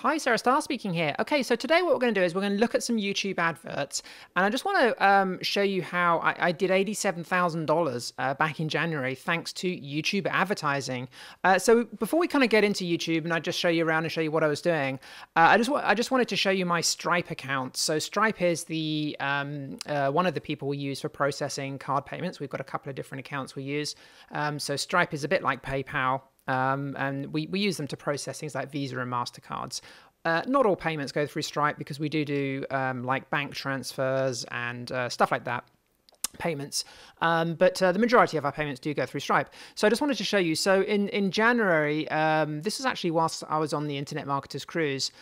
Hi, Sarah Staar speaking here. Okay, so today what we're going to do is we're going to look at some YouTube adverts, and I just want to show you how I did $87,000 back in January thanks to YouTube advertising. So before we kind of get into YouTube, and I just show you around and show you what I was doing, I just wanted to show you my Stripe account. So Stripe is the one of the people we use for processing card payments. We've got a couple of different accounts we use. So Stripe is a bit like PayPal. And we use them to process things like Visa and MasterCards. Not all payments go through Stripe because we do like bank transfers and stuff like that, payments. But the majority of our payments do go through Stripe. So I just wanted to show you. So in January, this is actually whilst I was on the Internet Marketers Cruise,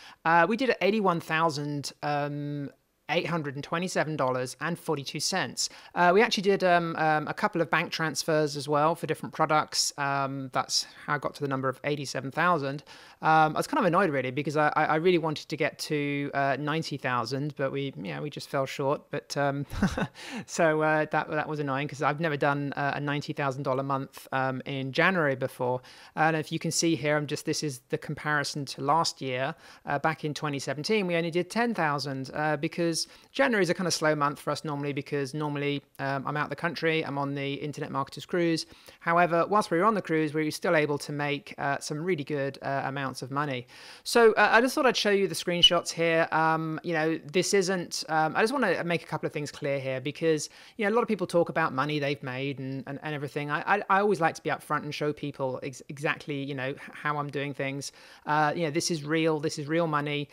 we did $81,000. $827.42. We actually did a couple of bank transfers as well for different products. That's how I got to the number of 87,000. I was kind of annoyed really because I really wanted to get to 90,000, but we just fell short. But so that was annoying because I've never done a $90,000 month in January before. And if you can see here, this is the comparison to last year. Back in 2017, we only did 10,000 because January is a kind of slow month for us normally because normally I'm out of the country, I'm on the Internet Marketers Cruise. However, whilst we were on the cruise, we were still able to make some really good amounts of money. So I just thought I'd show you the screenshots here. This isn't, I just want to make a couple of things clear here because, a lot of people talk about money they've made and everything. I always like to be upfront and show people exactly, how I'm doing things. This is real money.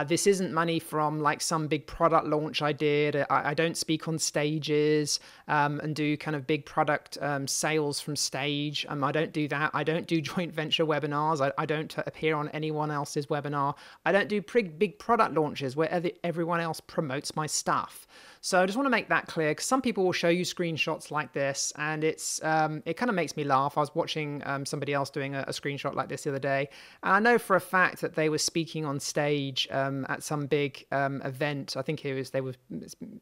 This isn't money from like some big product launch I did. I don't speak on stages and do kind of big product sales from stage. I don't do that. I don't do joint venture webinars. I don't appear on anyone else's webinar. I don't do big product launches where everyone else promotes my stuff. So I just want to make that clear because some people will show you screenshots like this and it kind of makes me laugh. I was watching somebody else doing a screenshot like this the other day, and I know for a fact that they were speaking on stage at some big event. I think they were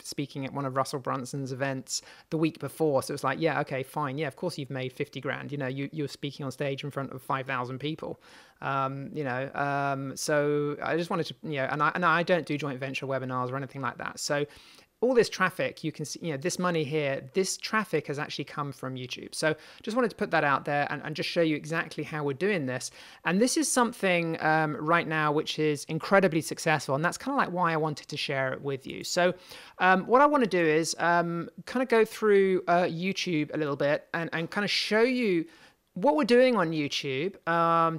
speaking at one of Russell Brunson's events the week before. So it was like, yeah, okay, fine. Yeah, of course you've made 50 grand. You're speaking on stage in front of 5,000 people. So I just wanted to, and I don't do joint venture webinars or anything like that. So all this traffic, you can see, this money here, this traffic has actually come from YouTube. So just wanted to put that out there and just show you exactly how we're doing this. And this is something right now which is incredibly successful. And that's kind of like why I wanted to share it with you. So what I want to do is kind of go through YouTube a little bit and kind of show you what we're doing on YouTube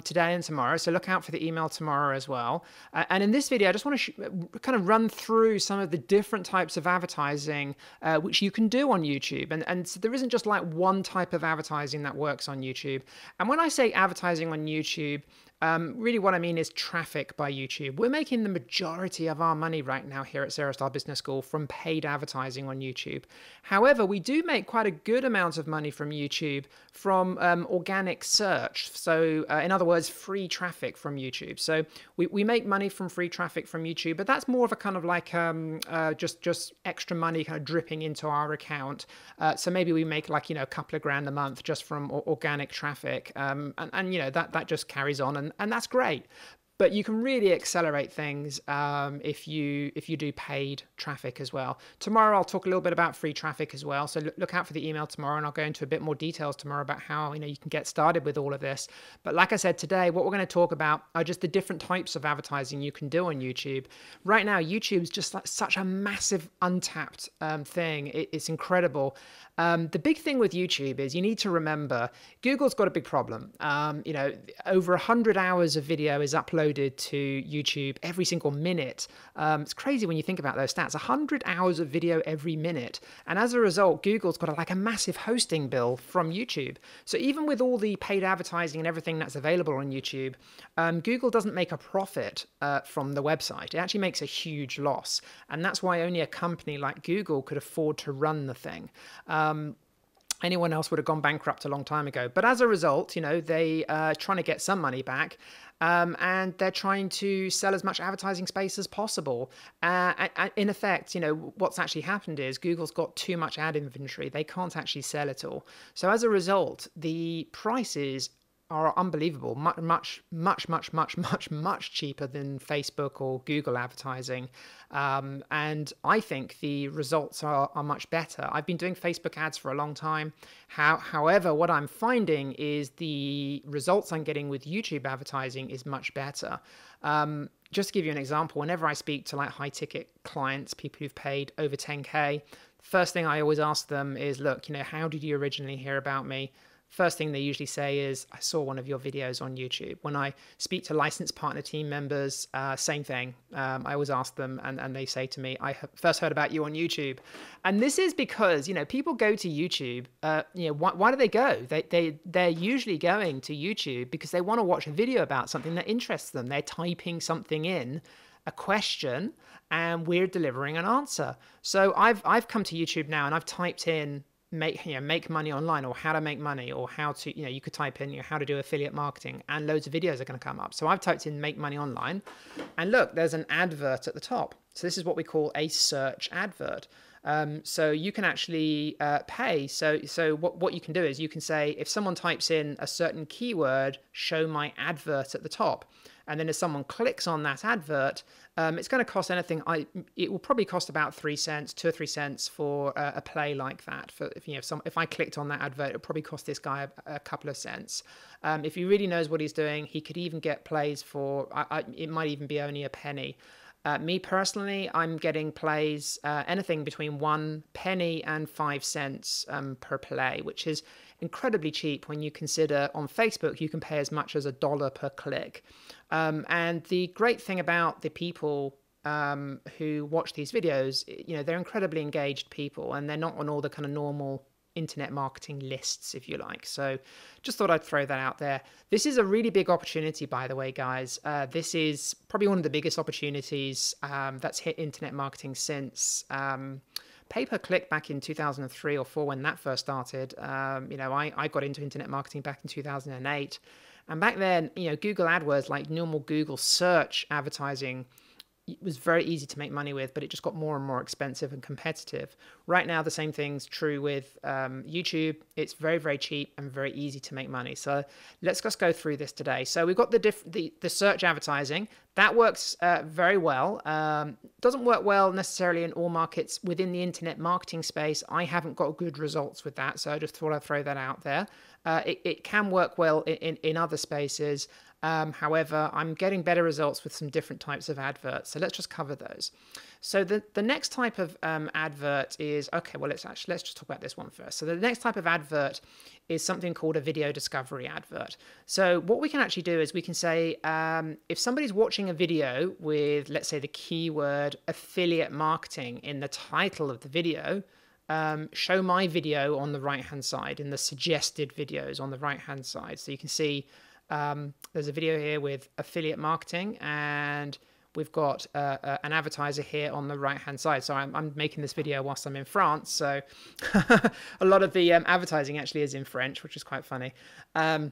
today and tomorrow. So look out for the email tomorrow as well. And in this video, I just want to kind of run through some of the different types of advertising which you can do on YouTube. And so there isn't just like one type of advertising that works on YouTube. And when I say advertising on YouTube, really what I mean is traffic by YouTube. We're making the majority of our money right now here at Sarah Staar Business School from paid advertising on YouTube. However, we do make quite a good amount of money from YouTube from organic search. So in other words, free traffic from YouTube. So we make money from free traffic from YouTube, but that's more of a kind of like just extra money kind of dripping into our account. So maybe we make like, a couple of grand a month just from organic traffic. And that just carries on. And that's great. But you can really accelerate things if you do paid traffic as well. Tomorrow I'll talk a little bit about free traffic as well. So look out for the email tomorrow, and I'll go into a bit more details tomorrow about how you can get started with all of this. But like I said today, what we're going to talk about are just the different types of advertising you can do on YouTube. Right now, YouTube's just like such a massive untapped thing. It's incredible. The big thing with YouTube is you need to remember Google's got a big problem. Over 100 hours of video is uploaded to YouTube every single minute. It's crazy when you think about those stats, 100 hours of video every minute. And as a result, Google's got a massive hosting bill from YouTube. So even with all the paid advertising and everything that's available on YouTube, Google doesn't make a profit from the website. It actually makes a huge loss. And that's why only a company like Google could afford to run the thing. Anyone else would have gone bankrupt a long time ago. But as a result, they are trying to get some money back. And they're trying to sell as much advertising space as possible. In effect, what's actually happened is Google's got too much ad inventory. They can't actually sell it all. So as a result, the prices are unbelievable, much cheaper than Facebook or Google advertising. And I think the results are much better. I've been doing Facebook ads for a long time. However, what I'm finding is the results I'm getting with YouTube advertising is much better. Just to give you an example, whenever I speak to like high ticket clients, people who've paid over 10K, first thing I always ask them is, look, how did you originally hear about me? First thing they usually say is, I saw one of your videos on YouTube. When I speak to licensed partner team members, same thing. I always ask them and they say to me, I first heard about you on YouTube. And this is because, people go to YouTube, why do they go? They're usually going to YouTube because they want to watch a video about something that interests them. They're typing something in, a question, and we're delivering an answer. So I've come to YouTube now and I've typed in make money online, or how to make money, or how to, you could type in how to do affiliate marketing, and loads of videos are going to come up. So I've typed in make money online, and look, there's an advert at the top. So this is what we call a search advert. So you can actually pay. So what you can do is you can say, if someone types in a certain keyword, show my advert at the top. And then if someone clicks on that advert, it's going to cost anything. It will probably cost about 3 cents, 2 or 3 cents for a play like that. For if I clicked on that advert, it would probably cost this guy a couple of cents. If he really knows what he's doing, he could even get plays for. It might even be only a penny. Me personally, I'm getting plays anything between 1 penny and 5 cents per play, which is incredibly cheap when you consider on Facebook you can pay as much as $1 per click. And the great thing about the people who watch these videos, they're incredibly engaged people, and they're not on all the kind of normal internet marketing lists, if you like. So just thought I'd throw that out there. This is a really big opportunity, by the way, guys. This is probably one of the biggest opportunities that's hit internet marketing since pay-per-click back in 2003 or 4 when that first started. I got into internet marketing back in 2008. And back then, Google AdWords, like normal Google search advertising, it was very easy to make money with, but it just got more and more expensive and competitive. Right now, the same thing's true with YouTube. It's very, very cheap and very easy to make money. So let's just go through this today. So we've got the search advertising. That works very well. Doesn't work well necessarily in all markets. Within the internet marketing space, I haven't got good results with that. So I just thought I'd throw that out there. It can work well in other spaces. However, I'm getting better results with some different types of adverts. So let's just cover those. So the next type of advert is, okay, well, let's just talk about this one first. So the next type of advert is something called a video discovery advert. So what we can actually do is we can say, if somebody's watching a video with, let's say, the keyword affiliate marketing in the title of the video, show my video on the right-hand side, in the suggested videos on the right-hand side. So you can see there's a video here with affiliate marketing, and we've got an advertiser here on the right-hand side. So I'm making this video whilst I'm in France. So a lot of the advertising actually is in French, which is quite funny. So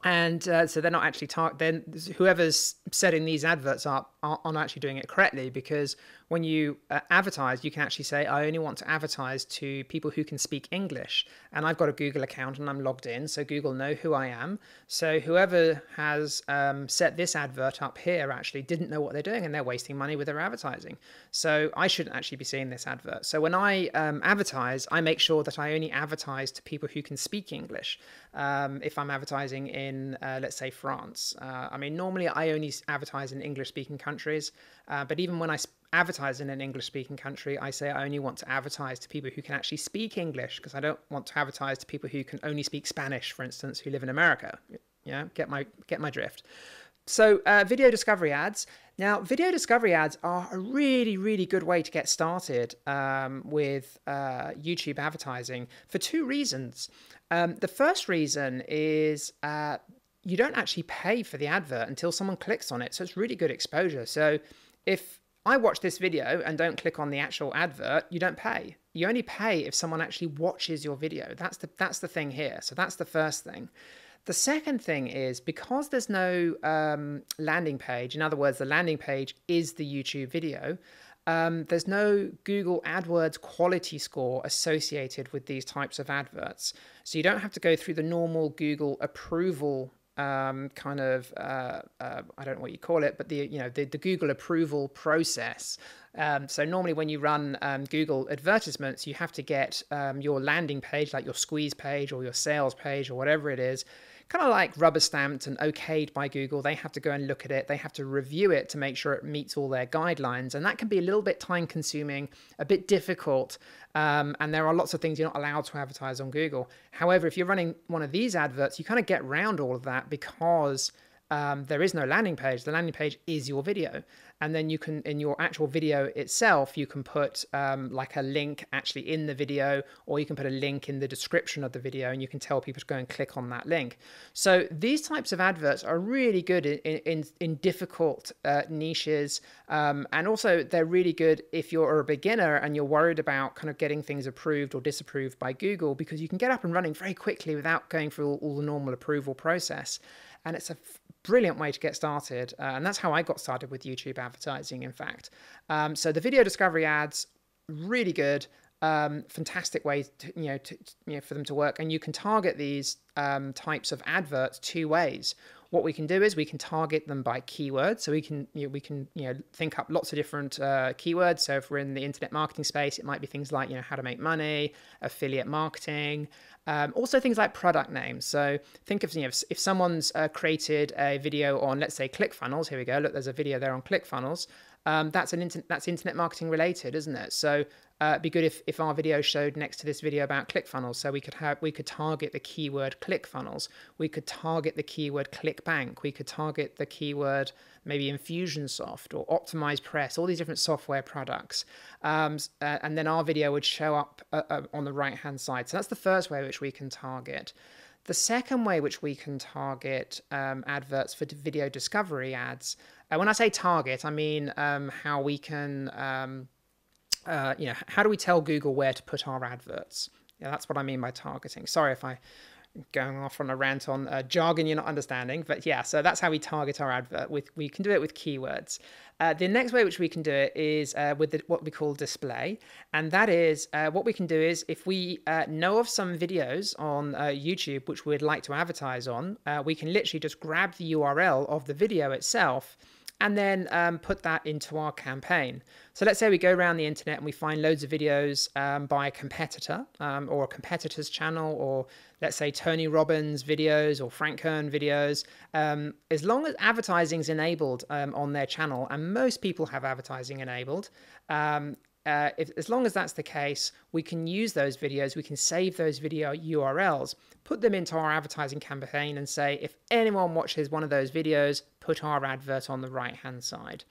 they're not actually then whoever's setting these adverts up aren't actually doing it correctly, because when you advertise, you can actually say, I only want to advertise to people who can speak English. And I've got a Google account and I'm logged in, so Google know who I am. So whoever has set this advert up here actually didn't know what they're doing, and they're wasting money with their advertising. So I shouldn't actually be seeing this advert. So when I advertise, I make sure that I only advertise to people who can speak English. If I'm advertising in, let's say, France. Normally I only advertise in English-speaking countries, but even when I advertise in an English-speaking country, I say I only want to advertise to people who can actually speak English, because I don't want to advertise to people who can only speak Spanish, for instance, who live in America. Get my drift. So video discovery ads. Now, video discovery ads are a really, really good way to get started with YouTube advertising for 2 reasons. The first reason is you don't actually pay for the advert until someone clicks on it. So it's really good exposure. So if I watch this video and don't click on the actual advert, you don't pay. You only pay if someone actually watches your video. That's the thing here. So that's the first thing. The second thing is, because there's no landing page, in other words, the landing page is the YouTube video, there's no Google AdWords quality score associated with these types of adverts. So you don't have to go through the normal Google approval kind of I don't know what you call it, but the Google approval process. So normally when you run Google advertisements, you have to get your landing page, like your squeeze page or your sales page or whatever it is, kind of like rubber stamped and okayed by Google. They have to go and look at it. They have to review it to make sure it meets all their guidelines. And that can be a little bit time consuming, a bit difficult. And there are lots of things you're not allowed to advertise on Google. However, if you're running one of these adverts, you kind of get around all of that because there is no landing page. The landing page is your video. And then you can, in your actual video itself, you can put like a link actually in the video, or you can put a link in the description of the video, and you can tell people to go and click on that link. So these types of adverts are really good in difficult niches. And also they're really good if you're a beginner and you're worried about kind of getting things approved or disapproved by Google, because you can get up and running very quickly without going through all the normal approval process. And it's a brilliant way to get started. And that's how I got started with YouTube advertising, in fact. So the video discovery ads, really good, fantastic way for them to work. And you can target these types of adverts two ways. What we can do is we can target them by keywords. So we can think up lots of different keywords. So if we're in the internet marketing space, it might be things like how to make money, affiliate marketing, also things like product names. So think of if someone's created a video on, let's say, ClickFunnels. Here we go. Look, there's a video there on ClickFunnels. That's internet marketing related, isn't it? So it'd be good if our video showed next to this video about ClickFunnels. So we could target the keyword ClickFunnels. We could target the keyword ClickBank. We could target the keyword maybe Infusionsoft or OptimizePress, all these different software products. And then our video would show up on the right-hand side. So that's the first way which we can target. The second way which we can target adverts for video discovery ads, when I say target, I mean how we can, how do we tell Google where to put our adverts? Yeah, that's what I mean by targeting. Sorry if I'm going off on a rant on jargon you're not understanding, but yeah, so that's how we target our advert. We can do it with keywords. The next way which we can do it is with what we call display, and that is what we can do is if we know of some videos on YouTube which we'd like to advertise on, we can literally just grab the URL of the video itself and then put that into our campaign. So let's say we go around the internet and we find loads of videos by a competitor or a competitor's channel, or let's say Tony Robbins videos or Frank Kern videos. As long as advertising is enabled on their channel, and most people have advertising enabled, as long as that's the case, we can use those videos, we can save those video URLs, put them into our advertising campaign and say, if anyone watches one of those videos, put our advert on the right-hand side.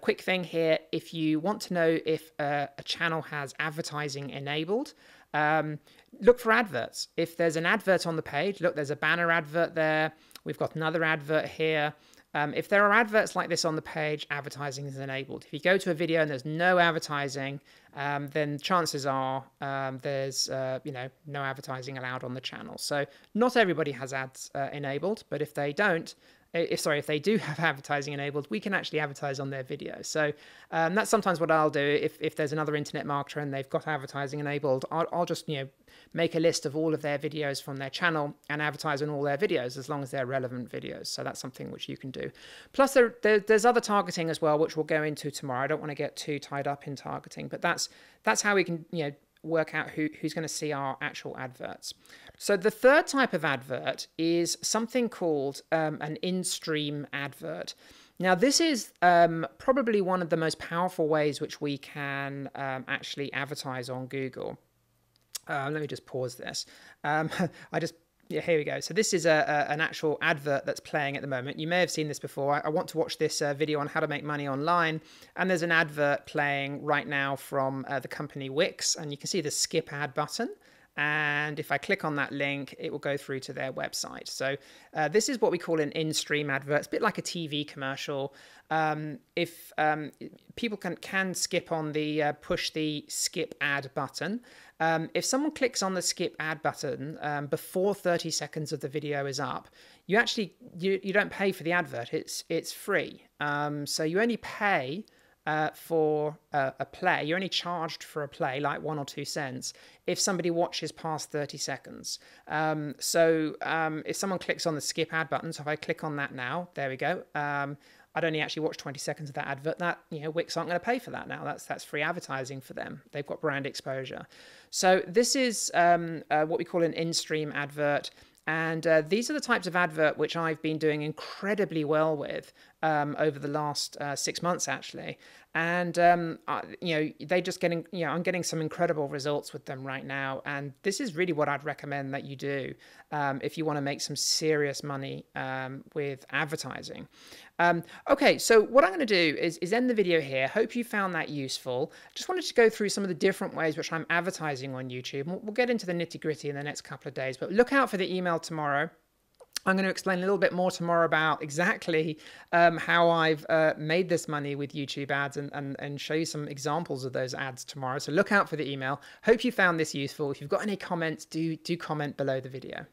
Quick thing here, if you want to know if a channel has advertising enabled, look for adverts. If there's an advert on the page, look, there's a banner advert there. We've got another advert here. If there are adverts like this on the page, advertising is enabled. If you go to a video and there's no advertising, then chances are there's no advertising allowed on the channel. So not everybody has ads enabled, but if they don't, if they do have advertising enabled, we can actually advertise on their video. So that's sometimes what I'll do if there's another internet marketer and they've got advertising enabled. I'll just make a list of all of their videos from their channel and advertise on all their videos as long as they're relevant videos. So that's something which you can do. Plus there's other targeting as well, which we'll go into tomorrow. I don't want to get too tied up in targeting, but that's how we can work out who's going to see our actual adverts. So the third type of advert is something called an in-stream advert. Now this is probably one of the most powerful ways which we can actually advertise on Google. Let me just pause this. Yeah, here we go. So this is an actual advert that's playing at the moment. You may have seen this before. I want to watch this video on how to make money online. And there's an advert playing right now from the company Wix. And you can see the skip ad button. And if I click on that link, it will go through to their website. So this is what we call an in-stream advert. It's a bit like a TV commercial. If people can skip on the push the skip ad button. If someone clicks on the skip ad button before 30 seconds of the video is up, you actually you don't pay for the advert. It's free. So you only pay for a play. You're only charged for a play like 1 or 2 cents if somebody watches past 30 seconds. If someone clicks on the skip ad button, so if I click on that now, there we go. I'd only actually watch 20 seconds of that advert. That, Wix aren't going to pay for that now. That's free advertising for them. They've got brand exposure. So this is what we call an in-stream advert. And these are the types of advert which I've been doing incredibly well with over the last 6 months, actually. And, they just getting, I'm getting some incredible results with them right now. And this is really what I'd recommend that you do if you want to make some serious money with advertising. Okay, so what I'm going to do is end the video here. Hope you found that useful. Just wanted to go through some of the different ways which I'm advertising on YouTube. We'll get into the nitty-gritty in the next couple of days, but look out for the email tomorrow. I'm going to explain a little bit more tomorrow about exactly how I've made this money with YouTube ads and show you some examples of those ads tomorrow. So look out for the email. Hope you found this useful. If you've got any comments, do comment below the video.